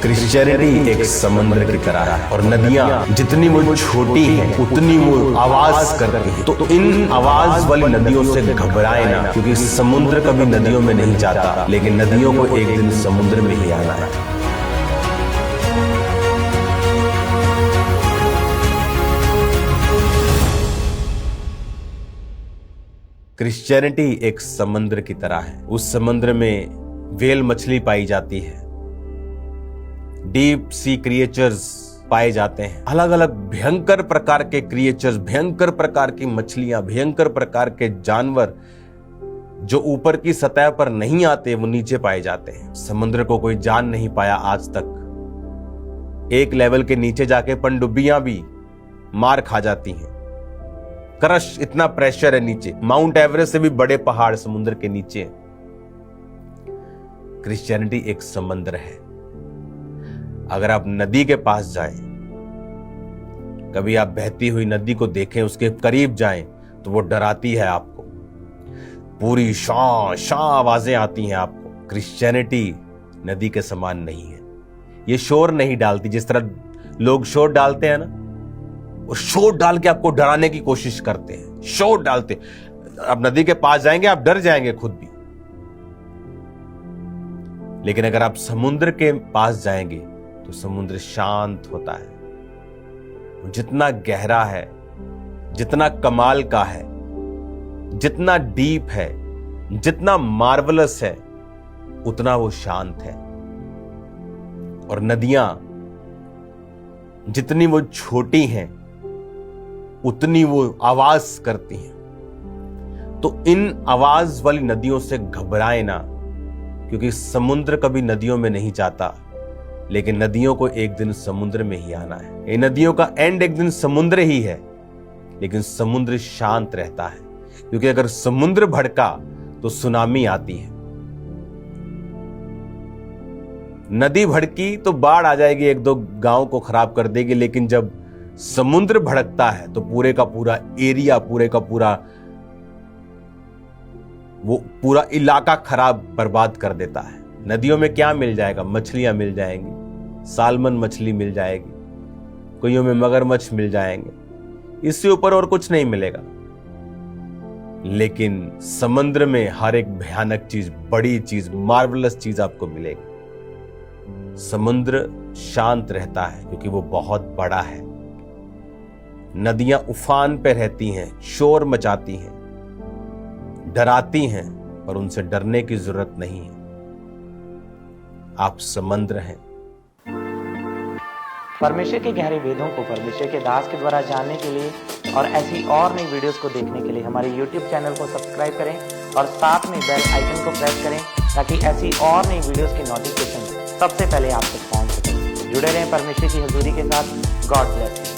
Christianity एक समुद्र की तरह है और नदियां जितनी वो छोटी हैं उतनी वो आवाज करती हैं। तो इन आवाज वाली नदियों से घबराए ना, क्योंकि समुद्र कभी नदियों में नहीं जाता, लेकिन नदियों को एक दिन समुद्र में ही आना है। क्रिश्चियनिटी एक समुद्र की तरह है। उस समुद्र में व्हेल मछली पाई जाती है, डीप सी क्रिएचर्स पाए जाते हैं, अलग अलग भयंकर प्रकार के क्रिएचर्स, भयंकर प्रकार की मछलियां, भयंकर प्रकार के जानवर जो ऊपर की सतह पर नहीं आते वो नीचे पाए जाते हैं। समुद्र को कोई जान नहीं पाया आज तक। एक लेवल के नीचे जाके पनडुब्बियां भी मार खा जाती हैं। क्रश, इतना प्रेशर है नीचे। माउंट एवरेस्ट से भी बड़े पहाड़ समुद्र के नीचे हैं। क्रिश्चियनिटी एक समुद्र है। अगर आप नदी के पास जाएं, कभी आप बहती हुई नदी को देखें, उसके करीब जाएं, तो वो डराती है आपको। पूरी शां शां आवाजें आती हैं आपको। क्रिश्चियनिटी नदी के समान नहीं है। ये शोर नहीं डालती जिस तरह लोग शोर डालते हैं ना, वो शोर डाल के आपको डराने की कोशिश करते हैं। शोर डालते, आप नदी के पास जाएंगे आप डर जाएंगे खुद भी। लेकिन अगर आप समुद्र के पास जाएंगे तो समुद्र शांत होता है। जितना गहरा है, जितना कमाल का है, जितना डीप है, जितना मार्वलस है, उतना वो शांत है। और नदियां जितनी वो छोटी हैं उतनी वो आवाज करती हैं। तो इन आवाज वाली नदियों से घबराए ना, क्योंकि समुद्र कभी नदियों में नहीं जाता, लेकिन नदियों को एक दिन समुद्र में ही आना है। ये नदियों का एंड एक दिन समुद्र ही है, लेकिन समुद्र शांत रहता है, क्योंकि अगर समुद्र भड़का तो सुनामी आती है। नदी भड़की तो बाढ़ आ जाएगी, एक दो गांव को खराब कर देगी, लेकिन जब समुद्र भड़कता है तो पूरे का पूरा एरिया, पूरे का पूरा वो पूरा इलाका खराब बर्बाद कर देता है। नदियों में क्या मिल जाएगा? मछलियां मिल जाएंगी, सालमन मछली मिल जाएगी, कोइयों में मगरमच्छ मिल जाएंगे, इससे ऊपर और कुछ नहीं मिलेगा। लेकिन समुद्र में हर एक भयानक चीज, बड़ी चीज, मार्वलस चीज आपको मिलेगी। समुद्र शांत रहता है क्योंकि वो बहुत बड़ा है। नदियां उफान पे रहती हैं, शोर मचाती हैं, डराती हैं, पर उनसे डरने की जरूरत नहीं है। आप समुद्र हैं। परमेश्वर के गहरे वेदों को परमेश्वर के दास के द्वारा जानने के लिए और ऐसी और नई वीडियोस को देखने के लिए हमारे YouTube चैनल को सब्सक्राइब करें और साथ में बेल आइकन को प्रेस करें, ताकि ऐसी और नई वीडियोस की नोटिफिकेशन सबसे पहले आप तक पहुंच सके। जुड़े रहें परमेश्वर की हजूरी के साथ। God bless you.